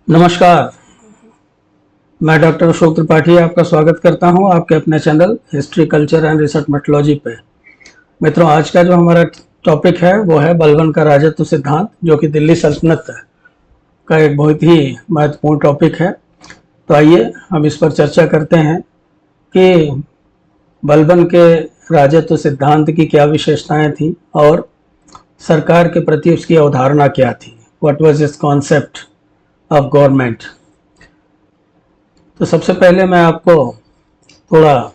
नमस्कार। मैं डॉक्टर अशोक त्रिपाठी आपका स्वागत करता हूं आपके अपने channel history culture and research methodology पे। मित्रों, आज का जो हमारा टॉपिक है वो है बलबन का राजत्व सिद्धांत, जो कि दिल्ली सल्तनत का एक बहुत ही महत्वपूर्ण टॉपिक है। तो आइए हम इस पर चर्चा करते हैं कि बलबन के राजत्व सिद्धांत की क्या विशेषताएं थी और सरकार के प्रति उसकी अवधारणा क्या थी। What was it's concept of government. तो सबसे पहले मैं आपको थोड़ा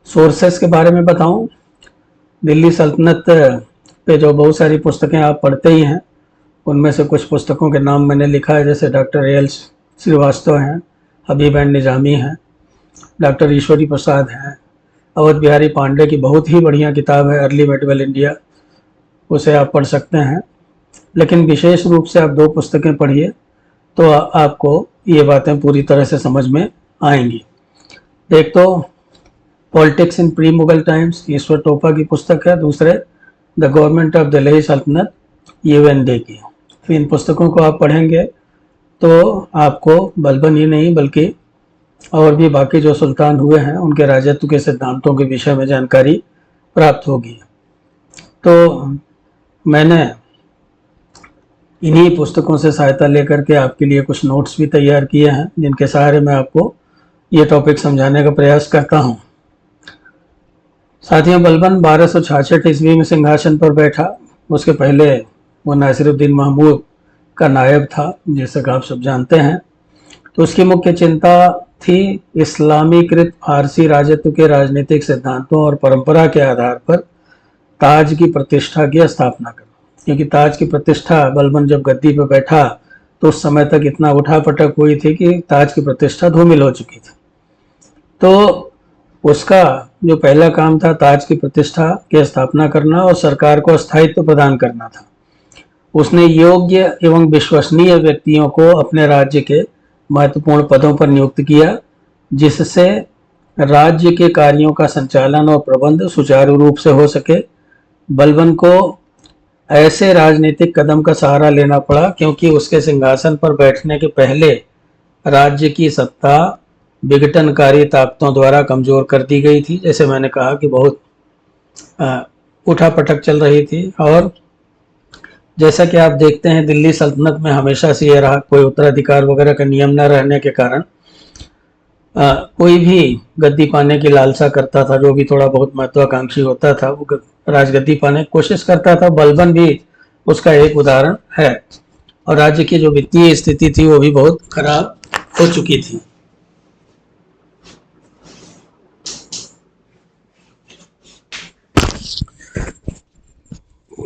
सोर्सेस के बारे में बताऊं। दिल्ली सल्तनत पे जो बहुत सारी पुस्तकें आप पढ़ते ही हैं, उनमें से कुछ पुस्तकों के नाम मैंने लिखा है, जैसे डॉक्टर ए एल श्रीवास्तव हैं, हबीब एंड निजामी हैं, डॉक्टर ईश्वरी प्रसाद हैं, अवध बिहारी पांडे की बहुत ही बढ़िया किताब है अर्ली मेडिवल इंडिया, उसे आप पढ़ सकते हैं। लेकिन विशेष रूप से आप दो पुस्तकें पढ़िए तो आपको ये बातें पूरी तरह से समझ में आएंगी। एक तो politics in pre Mughal times, Ishwar Topa की पुस्तक है। दूसरे द गवर्नमेंट ऑफ दिल्ली सल्तनत, यूएन डे की। तो इन पुस्तकों को आप पढ़ेंगे तो आपको बलबन ही नहीं बल्कि और भी बाकी जो सुल्तान हुए हैं उनके राजत्व के सिद्धांतों के विषय में जानकारी प्राप्त होगी। तो मैंने इन्हीं पुस्तकों से सहायता लेकर के आपके लिए कुछ नोट्स भी तैयार किए हैं, जिनके सहारे मैं आपको ये टॉपिक समझाने का प्रयास करता हूँ। साथियों, बलबन 1266 ईस्वी में सिंहासन पर बैठा। उसके पहले वो नासिरुद्दीन महमूद का नायब था, जैसा कि आप सब जानते हैं। तो उसकी मुख्य चिंता थी इस्लामीकृत फारसी राजत्व के राजनीतिक सिद्धांतों और परंपरा के आधार पर ताज की प्रतिष्ठा की स्थापना करना। क्योंकि ताज की प्रतिष्ठा, बलबन जब गद्दी पर बैठा तो उस समय तक इतना उठापटक हुई थी कि ताज की प्रतिष्ठा धूमिल हो चुकी थी। तो उसका जो पहला काम था ताज की प्रतिष्ठा की स्थापना करना और सरकार को स्थायित्व प्रदान करना था। उसने योग्य एवं विश्वसनीय व्यक्तियों को अपने राज्य के महत्वपूर्ण पदों पर नियुक्त किया, जिससे राज्य के कार्यों का संचालन और प्रबंध सुचारू रूप से हो सके। बलबन को ऐसे राजनीतिक कदम का सहारा लेना पड़ा क्योंकि उसके सिंहासन पर बैठने के पहले राज्य की सत्ता विघटनकारी ताकतों द्वारा कमजोर कर दी गई थी। जैसे मैंने कहा कि बहुत उठापटक चल रही थी। और जैसा कि आप देखते हैं, दिल्ली सल्तनत में हमेशा से यह रहा, कोई उत्तराधिकार वगैरह का नियम न रहने के कारण कोई भी गद्दी पाने की लालसा करता था, जो भी थोड़ा बहुत महत्वाकांक्षी होता था, वो राजगद्दी पाने की कोशिश करता था। बलबन भी उसका एक उदाहरण है। और राज्य की जो वित्तीय स्थिति थी वो भी बहुत खराब हो चुकी थी।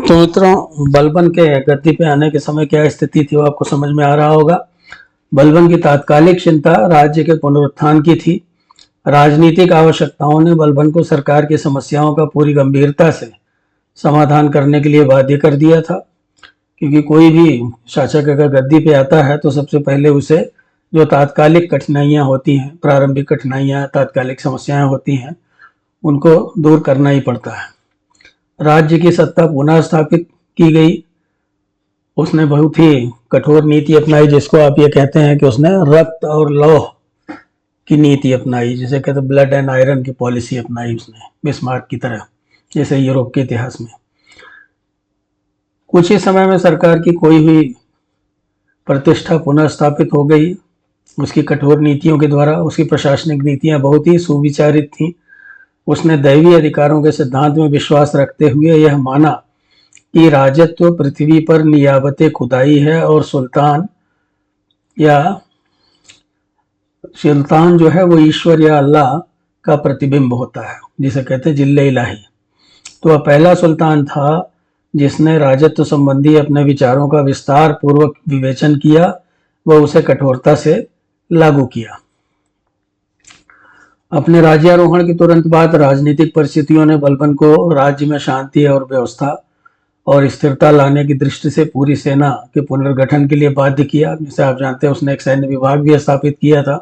तो मित्रों, बलबन के गद्दी पे आने के समय क्या स्थिति थी वो आपको समझ में आ रहा होगा। बलबन की तात्कालिक चिंता राज्य के पुनरुत्थान की थी। राजनीतिक आवश्यकताओं ने बलबन को सरकार की समस्याओं का पूरी गंभीरता से समाधान करने के लिए बाध्य कर दिया था। क्योंकि कोई भी शासक अगर गद्दी पे आता है तो सबसे पहले उसे जो तात्कालिक कठिनाइयां होती हैं, प्रारंभिक कठिनाइयां, तात्कालिक समस्याएं होती हैं, उनको दूर करना ही पड़ता है। राज्य की सत्ता पुनः स्थापित की गई। उसने बहुत ही कठोर नीति अपनाई, जिसको आप ये कहते हैं कि उसने रक्त और लौह की नीति अपनाई, जिसे कहते हैं ब्लड एंड आयरन की पॉलिसी अपनाई उसने, बिस्मार्क की तरह, जैसे यूरोप के इतिहास में। कुछ ही समय में सरकार की खोई हुई प्रतिष्ठा पुनः स्थापित हो गई उसकी कठोर नीतियों के द्वारा। उसकी प्रशासनिक नीतियां बहुत ही सुविचारित थीं। उसने दैवीय अधिकारों के सिद्धांत में विश्वास रखते हुए यह माना कि राजत्व पृथ्वी पर नियाबत खुदाई है और सुल्तान जो है वो ईश्वर या अल्लाह का प्रतिबिंब होता है, जिसे कहते हैं जिल्ले इलाही। तो वह पहला सुल्तान था जिसने राजत्व संबंधी अपने विचारों का विस्तार पूर्वक विवेचन किया व उसे कठोरता से लागू किया। अपने राज्यारोहण के तुरंत बाद राजनीतिक परिस्थितियों ने बलबन को राज्य में शांति और व्यवस्था और स्थिरता लाने की दृष्टि से पूरी सेना के पुनर्गठन के लिए बाध्य किया। जैसे आप जानते हैं, उसने एक सैन्य विभाग भी स्थापित किया था।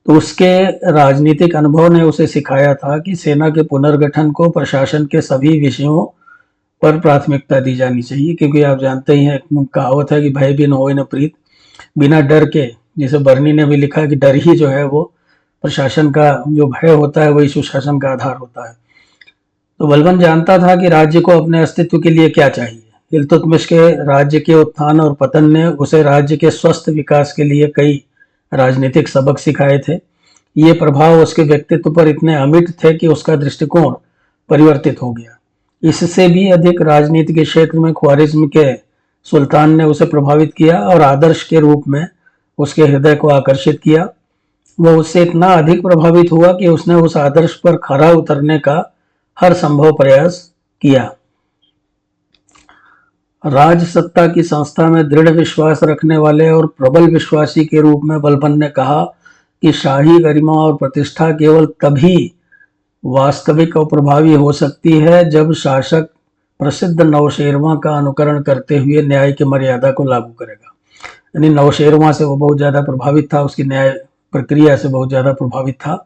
तो उसके राजनीतिक अनुभव ने उसे सिखाया था कि सेना के पुनर्गठन को प्रशासन के सभी विषयों पर प्राथमिकता दी जानी चाहिए। क्योंकि आप जानते ही हैं, कहावत है कि भय बिन होए न प्रीत। बिना डर के, जैसे बर्नी ने भी लिखा कि डर ही जो है वो प्रशासन का, जो भय होता है वही सुशासन का आधार होता है। तो बलबन जानता था कि राज्य को अपने अस्तित्व के लिए क्या चाहिए। इल्तुतमिश के राज्य के उत्थान और पतन ने उसे राज्य के स्वस्थ विकास के लिए कई राजनीतिक सबक सिखाए थे। ये प्रभाव उसके व्यक्तित्व पर इतने अमिट थे कि उसका दृष्टिकोण परिवर्तित हो गया। इससे भी अधिक राजनीति के क्षेत्र में ख्वारिज्म के सुल्तान ने उसे प्रभावित किया और आदर्श के रूप में उसके हृदय को आकर्षित किया। वह उससे इतना अधिक प्रभावित हुआ कि उसने उस आदर्श पर खरा उतरने का हर संभव प्रयास किया। राज सत्ता की संस्था में दृढ़ विश्वास रखने वाले और प्रबल विश्वासी के रूप में बलबन ने कहा कि शाही गरिमा और प्रतिष्ठा केवल तभी वास्तविक और प्रभावी हो सकती है जब शासक प्रसिद्ध नौशेरवा का अनुकरण करते हुए न्याय की मर्यादा को लागू करेगा। यानी नौशेरवा से वो बहुत ज़्यादा प्रभावित था, उसकी न्याय प्रक्रिया से बहुत ज़्यादा प्रभावित था,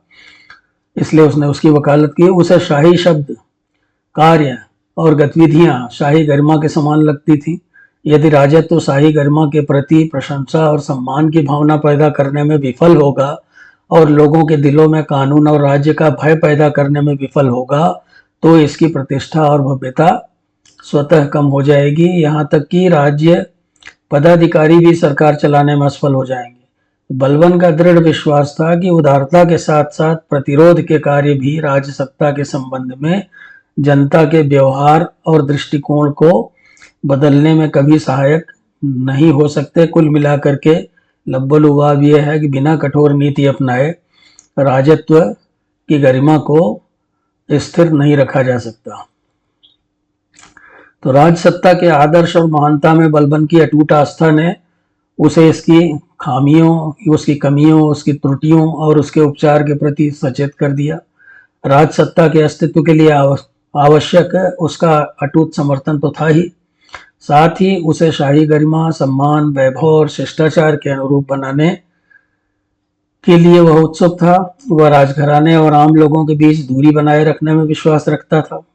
इसलिए उसने उसकी वकालत की। उसे शाही शब्द, कार्य और गतिविधियां शाही गरिमा के समान लगती थी। यदि राजत्व तो शाही गरिमा के प्रति प्रशंसा और सम्मान की भावना पैदा करने में विफल होगा और लोगों के दिलों में कानून और राज्य का भय पैदा करने में विफल होगा, तो इसकी प्रतिष्ठा और भव्यता स्वतः कम हो जाएगी। यहाँ तक कि राज्य पदाधिकारी भी सरकार चलाने में असफल हो जाएंगे। बलबन का दृढ़ विश्वास था कि उदारता के साथ साथ प्रतिरोध के कार्य भी राजसत्ता के संबंध में जनता के व्यवहार और दृष्टिकोण को बदलने में कभी सहायक नहीं हो सकते। कुल मिलाकर के लब्बलुबाब यह है कि बिना कठोर नीति अपनाए राजत्व की गरिमा को स्थिर नहीं रखा जा सकता। तो राजसत्ता के आदर्श और महानता में बलबन की अटूट आस्था ने उसे इसकी खामियों, उसकी कमियों, उसकी त्रुटियों और उसके उपचार के प्रति सचेत कर दिया। राजसत्ता के अस्तित्व के लिए आवश्यक उसका अटूट समर्थन तो था ही, साथ ही उसे शाही गरिमा, सम्मान, वैभव और शिष्टाचार के अनुरूप बनाने के लिए वह उत्सुक था। वह राजघराने और आम लोगों के बीच दूरी बनाए रखने में विश्वास रखता था।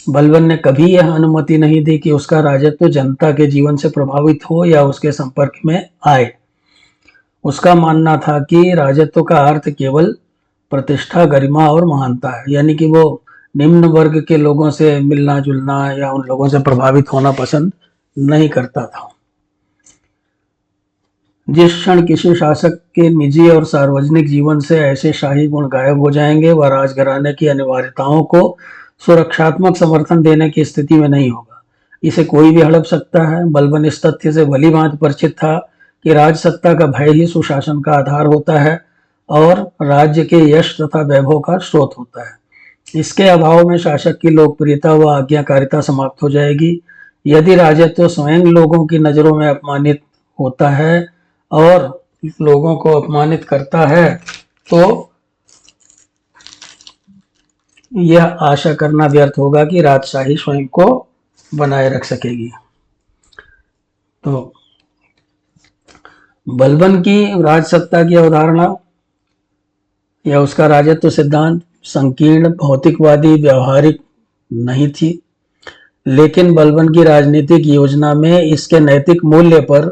बलबन ने कभी यह अनुमति नहीं दी कि उसका राजत्व जनता के जीवन से प्रभावित हो या उसके संपर्क में आए। उसका मानना था कि राजत्व का अर्थ केवल प्रतिष्ठा, गरिमा और महानता है, यानी कि वो निम्न वर्ग के लोगों से मिलना जुलना या उन लोगों से प्रभावित होना पसंद नहीं करता था। जिस क्षण किसी शासक के निजी और सार्वजनिक जीवन से ऐसे शाही गुण गायब हो जाएंगे, वह राजघराने की अनिवार्यताओं को सुरक्षात्मक समर्थन देने की स्थिति में नहीं होगा। इसे कोई भी हड़प सकता है। बलबन इस तथ्य से भली भांति परिचित था कि राजसत्ता का भय ही सुशासन का आधार होता है और राज्य के यश तथा वैभव का स्रोत होता है। इसके अभाव में शासक की लोकप्रियता व आज्ञाकारिता समाप्त हो जाएगी। यदि राजत्व स्वयं लोगों की नजरों में अपमानित होता है और लोगों को अपमानित करता है, तो यह आशा करना व्यर्थ होगा कि राजशाही स्वयं को बनाए रख सकेगी। तो बलबन की राजसत्ता की अवधारणा या उसका राजत्व सिद्धांत संकीर्ण, भौतिकवादी, व्यवहारिक नहीं थी, लेकिन बलबन की राजनीतिक योजना में इसके नैतिक मूल्य पर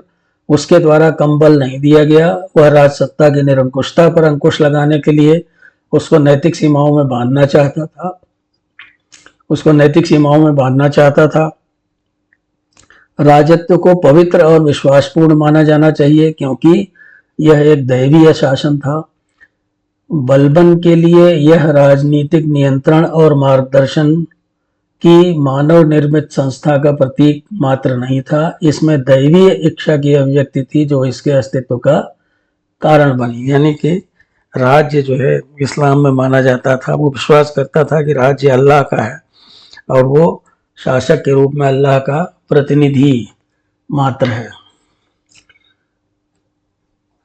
उसके द्वारा कम बल नहीं दिया गया। वह राजसत्ता की निरंकुशता पर अंकुश लगाने के लिए उसको नैतिक सीमाओं में बांधना चाहता था। राजत्व को पवित्र और विश्वासपूर्ण माना जाना चाहिए, क्योंकि यह एक दैवीय शासन था। बलबन के लिए यह राजनीतिक नियंत्रण और मार्गदर्शन की मानव निर्मित संस्था का प्रतीक मात्र नहीं था, इसमें दैवीय इच्छा की अभिव्यक्ति थी जो इसके अस्तित्व का कारण बनी। यानी कि राज्य जो है इस्लाम में माना जाता था, वो विश्वास करता था कि राज्य अल्लाह का है और वो शासक के रूप में अल्लाह का प्रतिनिधि मात्र है।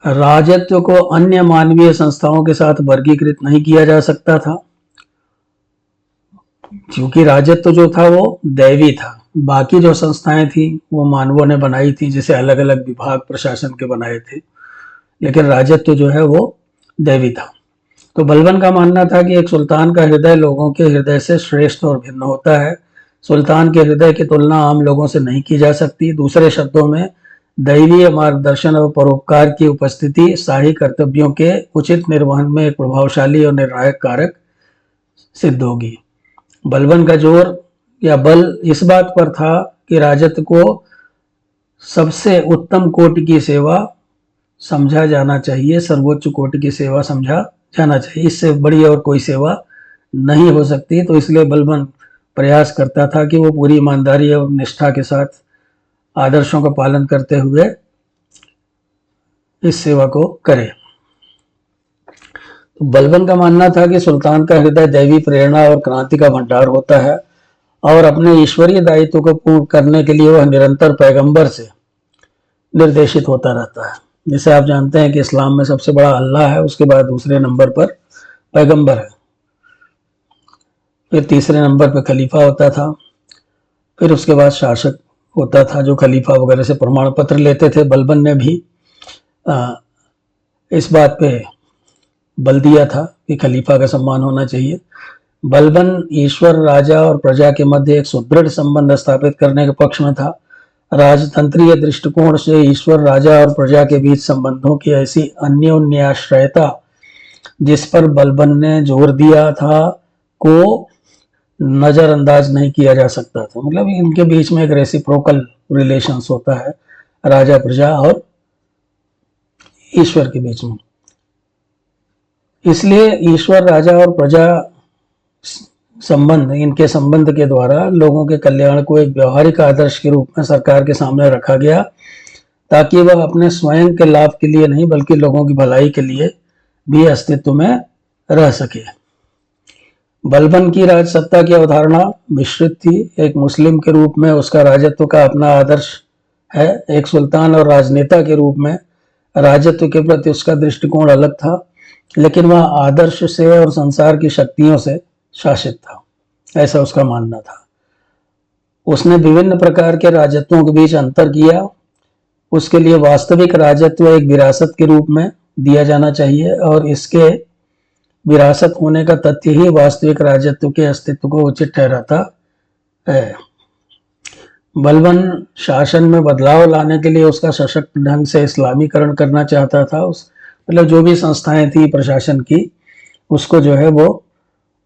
राजत्व को अन्य मानवीय संस्थाओं के साथ वर्गीकृत नहीं किया जा सकता था, क्योंकि राजत्व जो था वो दैवी था। बाकी जो संस्थाएं थी वो मानवों ने बनाई थी, जैसे अलग अलग विभाग प्रशासन के बनाए थे, लेकिन राजत्व जो है वो दैवी था। तो बलबन का मानना था कि एक सुल्तान का हृदय लोगों के हृदय से श्रेष्ठ और भिन्न होता है। सुल्तान के हृदय की तुलना आम लोगों से नहीं की जा सकती। दूसरे शब्दों में, दैवीय मार्गदर्शन और परोपकार की उपस्थिति शाही कर्तव्यों के उचित निर्वहन में एक प्रभावशाली और निर्णायक कारक सिद्ध होगी। बलबन का जोर या बल इस बात पर था कि राजत्व को सबसे उत्तम कोटि की सेवा समझा जाना चाहिए, सर्वोच्च कोटि की सेवा समझा जाना चाहिए, इससे बड़ी और कोई सेवा नहीं हो सकती। तो इसलिए बलबन प्रयास करता था कि वो पूरी ईमानदारी और निष्ठा के साथ आदर्शों का पालन करते हुए इस सेवा को करे। तो बलबन का मानना था कि सुल्तान का हृदय दैवी प्रेरणा और क्रांति का भंडार होता है और अपने ईश्वरीय दायित्व को पूर्ण करने के लिए वह निरंतर पैगंबर से निर्देशित होता रहता है। जैसे आप जानते हैं कि इस्लाम में सबसे बड़ा अल्लाह है, उसके बाद दूसरे नंबर पर पैगंबर है, फिर तीसरे नंबर पर खलीफा होता था, फिर उसके बाद शासक होता था जो खलीफा वगैरह से प्रमाण पत्र लेते थे। बलबन ने भी इस बात पे बल दिया था कि खलीफा का सम्मान होना चाहिए। बलबन ईश्वर, राजा और प्रजा के मध्य एक सुदृढ़ संबंध स्थापित करने के पक्ष में था। राजतंत्रीय दृष्टिकोण से ईश्वर, राजा और प्रजा के बीच संबंधों की ऐसी अन्योन्याश्रयता जिस पर बलबन ने जोर दिया था को नजरअंदाज नहीं किया जा सकता था। मतलब इनके बीच में एक रेसिप्रोकल रिलेशंस होता है राजा, प्रजा और ईश्वर के बीच में। इसलिए ईश्वर, राजा और प्रजा संबंध, इनके संबंध के द्वारा लोगों के कल्याण को एक व्यवहारिक आदर्श के रूप में सरकार के सामने रखा गया, ताकि वह अपने स्वयं के लाभ के लिए नहीं बल्कि लोगों की भलाई के लिए भी अस्तित्व में रह सके। बलबन की राजसत्ता की अवधारणा मिश्रित थी। एक मुस्लिम के रूप में उसका राजत्व का अपना आदर्श है, एक सुल्तान और राजनेता के रूप में राजत्व के प्रति उसका दृष्टिकोण अलग था, लेकिन वह आदर्श से और संसार की शक्तियों से शासित था, ऐसा उसका मानना था। उसने विभिन्न प्रकार के राजत्वों के बीच अंतर किया। उसके लिए वास्तविक राजत्व एक विरासत के रूप में दिया जाना चाहिए और इसके विरासत होने का तथ्य ही वास्तविक राजत्व के अस्तित्व को उचित ठहराता है। बलबन शासन में बदलाव लाने के लिए उसका सशक्त ढंग से इस्लामीकरण करना चाहता था। मतलब जो भी संस्थाएं थी प्रशासन की, उसको जो है वो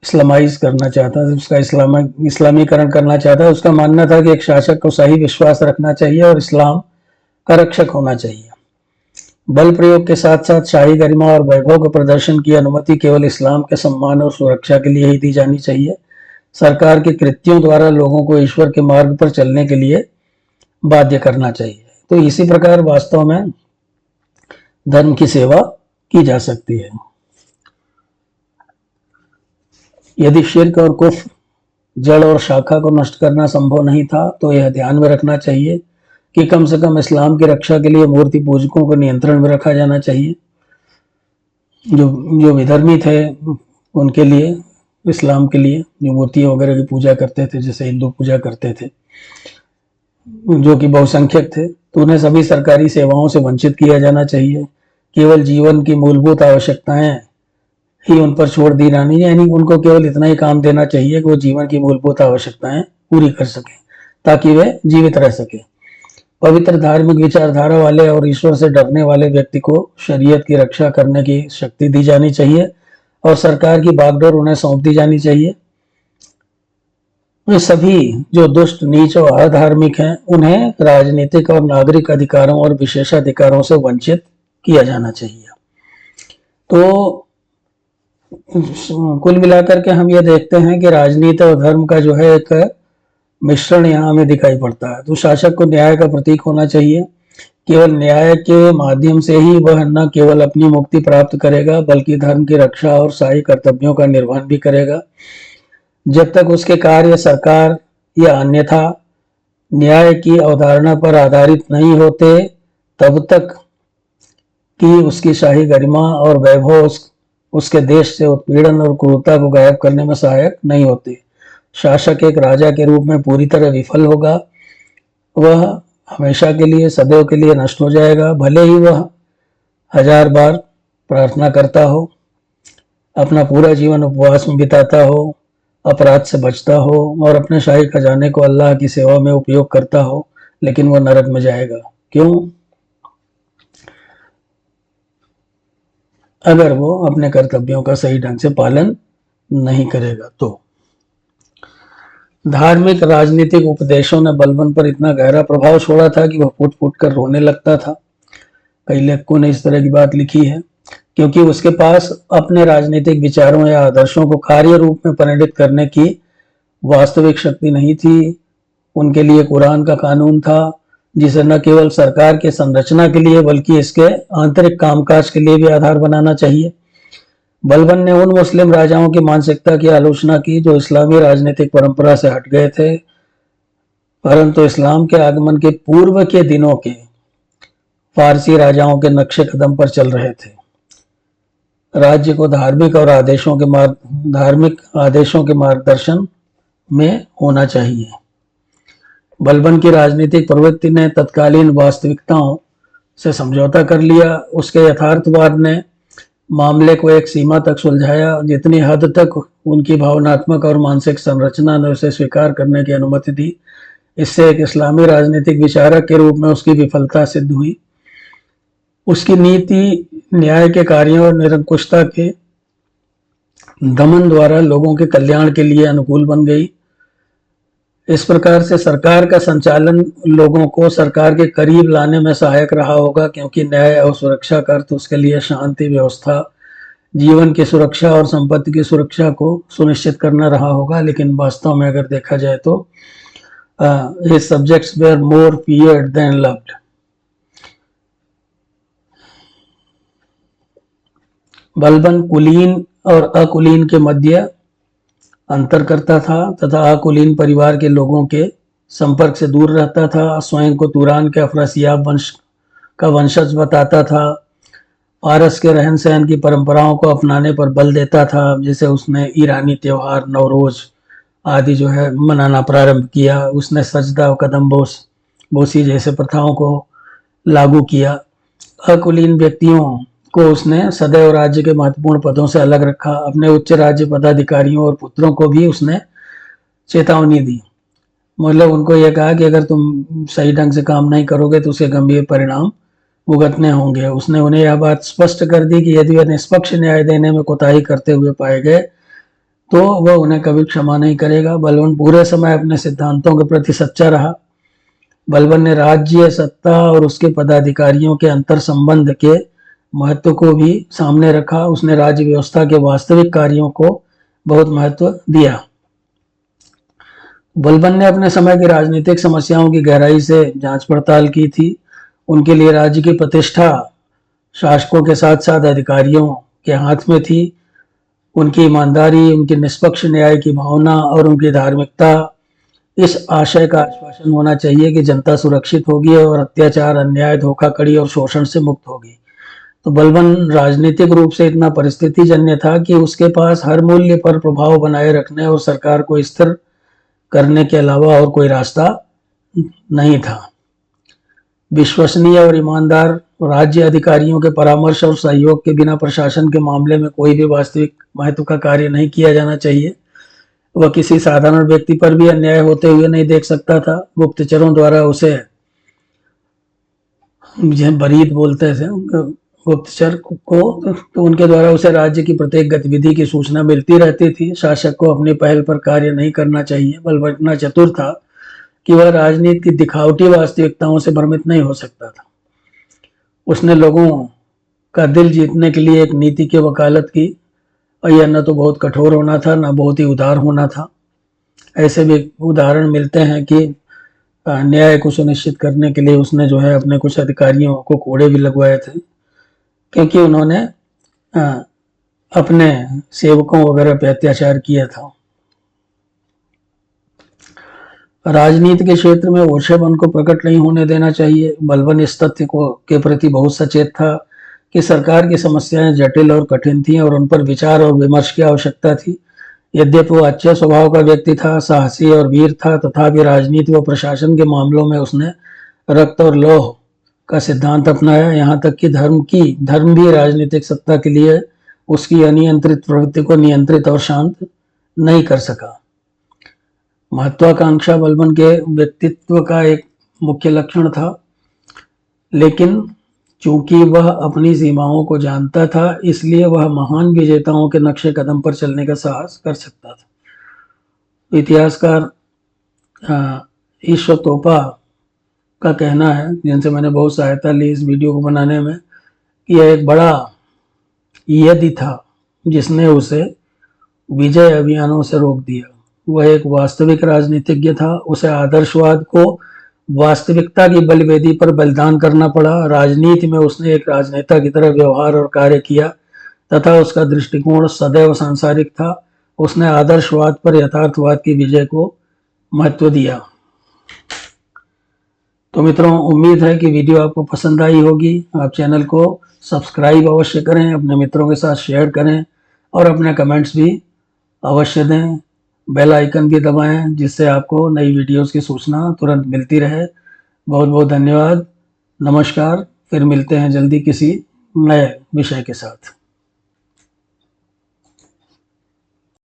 इस्लामाइज करना चाहता था, उसका इस्लामीकरण करना चाहता है। उसका मानना था कि एक शासक को सही विश्वास रखना चाहिए और इस्लाम का रक्षक होना चाहिए। बल प्रयोग के साथ साथ शाही गरिमा और वैभव के प्रदर्शन की अनुमति केवल इस्लाम के सम्मान और सुरक्षा के लिए ही दी जानी चाहिए। सरकार के कृत्यों द्वारा लोगों को ईश्वर के मार्ग पर चलने के लिए बाध्य करना चाहिए। तो इसी प्रकार वास्तव में धर्म की सेवा की जा सकती है। यदि शिर्क और कुफ्र, जड़ और शाखा को नष्ट करना संभव नहीं था, तो यह ध्यान में रखना चाहिए कि कम से कम इस्लाम की रक्षा के लिए मूर्ति पूजकों को नियंत्रण में रखा जाना चाहिए। जो विधर्मी थे उनके लिए, इस्लाम के लिए, जो मूर्तियां वगैरह की पूजा करते थे, जैसे हिंदू पूजा करते थे, जो कि बहुसंख्यक थे, तो उन्हें सभी सरकारी सेवाओं से वंचित किया जाना चाहिए। केवल जीवन की मूलभूत आवश्यकताएं ही उन पर छोड़ दी जानी, यानी उनको केवल इतना ही काम देना चाहिए कि वो जीवन की मूलभूत आवश्यकताएं पूरी कर सकें, ताकि वे जीवित रह सके। पवित्र धार्मिक विचारधारा वाले और ईश्वर से डरने वाले व्यक्ति को शरीयत की रक्षा करने की शक्ति दी जानी चाहिए और सरकार की बागडोर उन्हें सौंप दी जानी चाहिए। वे सभी जो दुष्ट, नीच और अधार्मिक हैं, उन्हें राजनीतिक और नागरिक अधिकारों और विशेषाधिकारों से वंचित किया जाना चाहिए। तो कुल मिलाकर के हम ये देखते हैं कि राजनीति और धर्म का जो है एक मिश्रण यहाँ हमें दिखाई पड़ता है। तो शासक को न्याय का प्रतीक होना चाहिए। केवल न्याय के माध्यम से ही वह न केवल अपनी मुक्ति प्राप्त करेगा, बल्कि धर्म की रक्षा और शाही कर्तव्यों का निर्वहन भी करेगा। जब तक उसके कार्य सरकार या अन्यथा न्याय की अवधारणा पर आधारित नहीं होते, तब तक कि उसकी शाही गरिमा और वैभव उसके देश से उत्पीड़न और क्रूरता को गायब करने में सहायक नहीं होते। शासक एक राजा के रूप में पूरी तरह विफल होगा। वह हमेशा के लिए, सदैव के लिए नष्ट हो जाएगा, भले ही वह 1000 बार प्रार्थना करता हो, अपना पूरा जीवन उपवास में बिताता हो, अपराध से बचता हो और अपने शाही खजाने को अल्लाह की सेवा में उपयोग करता हो, लेकिन वह नरक में जाएगा। क्यों? अगर वो अपने कर्तव्यों का सही ढंग से पालन नहीं करेगा तो। धार्मिक राजनीतिक उपदेशों ने बलबन पर इतना गहरा प्रभाव छोड़ा था कि वह फूट फूट कर रोने लगता था। कई लेखकों ने इस तरह की बात लिखी है, क्योंकि उसके पास अपने राजनीतिक विचारों या आदर्शों को कार्य रूप में परिणित करने की वास्तविक शक्ति नहीं थी। उनके लिए कुरान का कानून था, जिसे न केवल सरकार के संरचना के लिए बल्कि इसके आंतरिक कामकाज के लिए भी आधार बनाना चाहिए। बलबन ने उन मुस्लिम राजाओं की मानसिकता की आलोचना की जो इस्लामी राजनीतिक परंपरा से हट गए थे, परंतु इस्लाम के आगमन के पूर्व के दिनों के फारसी राजाओं के नक्शे कदम पर चल रहे थे। राज्य को धार्मिक आदेशों के मार्गदर्शन में होना चाहिए। बलबन की राजनीतिक प्रवृत्ति ने तत्कालीन वास्तविकताओं से समझौता कर लिया। उसके यथार्थवाद ने मामले को एक सीमा तक सुलझाया, जितनी हद तक उनकी भावनात्मक और मानसिक संरचना ने उसे स्वीकार करने की अनुमति दी। इससे एक इस्लामी राजनीतिक विचारक के रूप में उसकी विफलता सिद्ध हुई। उसकी नीति न्याय के कार्यों और निरंकुशता के दमन द्वारा लोगों के कल्याण के लिए अनुकूल बन गई। इस प्रकार से सरकार का संचालन लोगों को सरकार के करीब लाने में सहायक रहा होगा, क्योंकि न्याय और सुरक्षा का अर्थ उसके लिए शांति व्यवस्था, जीवन की सुरक्षा और संपत्ति की सुरक्षा को सुनिश्चित करना रहा होगा। लेकिन वास्तव में अगर देखा जाए तो his subjects were more feared than loved। Balban कुलीन और अकुलीन के मध्य अंतर करता था तथा अकुलीन परिवार के लोगों के संपर्क से दूर रहता था। स्वयं को तुरान के अफरासियाब वंश का वंशज बताता था। पारस के रहन सहन की परंपराओं को अपनाने पर बल देता था, जैसे उसने ईरानी त्योहार नवरोज आदि जो है मनाना प्रारंभ किया। उसने सजदा और कदम बोसी जैसे प्रथाओं को लागू किया। अकुलीन व्यक्तियों को उसने सदैव राज्य के महत्वपूर्ण पदों से अलग रखा। अपने उच्च राज्य पदाधिकारियों और पुत्रों को भी उसने चेतावनी दी, मतलब उनको यह कहा कि अगर तुम सही ढंग से काम नहीं करोगे तो उसे गंभीर परिणाम भुगतने होंगे। उसने उन्हें यह बात स्पष्ट कर दी कि यदि वह निष्पक्ष न्याय देने में कोताही करते हुए पाए गए तो वह उन्हें कभी क्षमा नहीं करेगा। बलबन पूरे समय अपने सिद्धांतों के प्रति सच्चा रहा। बलबन ने राज्य सत्ता और उसके पदाधिकारियों के अंतर संबंध के महत्व को भी सामने रखा। उसने राज्य व्यवस्था के वास्तविक कार्यों को बहुत महत्व दिया। बलबन ने अपने समय की राजनीतिक समस्याओं की गहराई से जांच पड़ताल की थी। उनके लिए राज्य की प्रतिष्ठा शासकों के साथ साथ अधिकारियों के हाथ में थी। उनकी ईमानदारी, उनकी निष्पक्ष न्याय की भावना और उनकी धार्मिकता, इस आशय का आश्वासन होना चाहिए कि जनता सुरक्षित होगी और अत्याचार, अन्याय, धोखाधड़ी और शोषण से मुक्त होगी। तो बलबन राजनीतिक रूप से इतना परिस्थितिजन्य था कि उसके पास हर मूल्य पर प्रभाव बनाए रखने और सरकार को स्थिर करने के अलावा और कोई रास्ता नहीं था। विश्वसनीय और ईमानदार राज्य अधिकारियों के परामर्श और सहयोग के बिना प्रशासन के मामले में कोई भी वास्तविक महत्व का कार्य नहीं किया जाना चाहिए। वह किसी साधारण व्यक्ति पर भी अन्याय होते हुए नहीं देख सकता था। गुप्तचरों द्वारा उसे बरीद बोलते थे गुप्तचर को, तो उनके द्वारा उसे राज्य की प्रत्येक गतिविधि की सूचना मिलती रहती थी। शासक को अपनी पहल पर कार्य नहीं करना चाहिए। बलबन इतना चतुर था कि वह राजनीति की दिखावटी वास्तविकताओं से भ्रमित नहीं हो सकता था। उसने लोगों का दिल जीतने के लिए एक नीति की वकालत की, और यह न तो बहुत कठोर होना था न बहुत ही उदार होना था। ऐसे भी उदाहरण मिलते हैं कि न्याय को सुनिश्चित करने के लिए उसने जो है अपने कुछ अधिकारियों को कोड़े भी लगवाए थे, क्योंकि उन्होंने अपने सेवकों वगैरह पर अत्याचार किया था। राजनीति के क्षेत्र में ओछेपन को प्रकट नहीं होने देना चाहिए। बलबन इस तथ्य को के प्रति बहुत सचेत था कि सरकार की समस्याएं जटिल और कठिन थीं और उन पर विचार और विमर्श की आवश्यकता थी। यद्यपि वह अच्छे स्वभाव का व्यक्ति था, साहसी और वीर था, तथापि राजनीति व प्रशासन के मामलों में उसने रक्त और लौह का सिद्धांत अपनाया। यहाँ तक कि धर्म भी राजनीतिक सत्ता के लिए उसकी अनियंत्रित प्रवृत्ति को नियंत्रित और शांत नहीं कर सका। महत्वाकांक्षा बलबन के व्यक्तित्व का एक मुख्य लक्षण था, लेकिन चूंकि वह अपनी सीमाओं को जानता था, इसलिए वह महान विजेताओं के नक्शे कदम पर चलने का साहस कर सकता था। इतिहासकार ईश्वर तोपा का कहना है, जिनसे मैंने बहुत सहायता ली इस वीडियो को बनाने में, कि यह एक बड़ा यदि था जिसने उसे विजय अभियानों से रोक दिया। वह एक वास्तविक राजनीतिज्ञ था। उसे आदर्शवाद को वास्तविकता की बलिवेदी पर बलिदान करना पड़ा। राजनीति में उसने एक राजनेता की तरह व्यवहार और कार्य किया तथा उसका दृष्टिकोण सदैव सांसारिक था। उसने आदर्शवाद पर यथार्थवाद की विजय को महत्व दिया। तो मित्रों, उम्मीद है कि वीडियो आपको पसंद आई होगी। आप चैनल को सब्सक्राइब अवश्य करें, अपने मित्रों के साथ शेयर करें और अपने कमेंट्स भी अवश्य दें। बेल आइकन भी दबाएं जिससे आपको नई वीडियोस की सूचना तुरंत मिलती रहे। बहुत बहुत धन्यवाद। नमस्कार। फिर मिलते हैं जल्दी किसी नए विषय के साथ।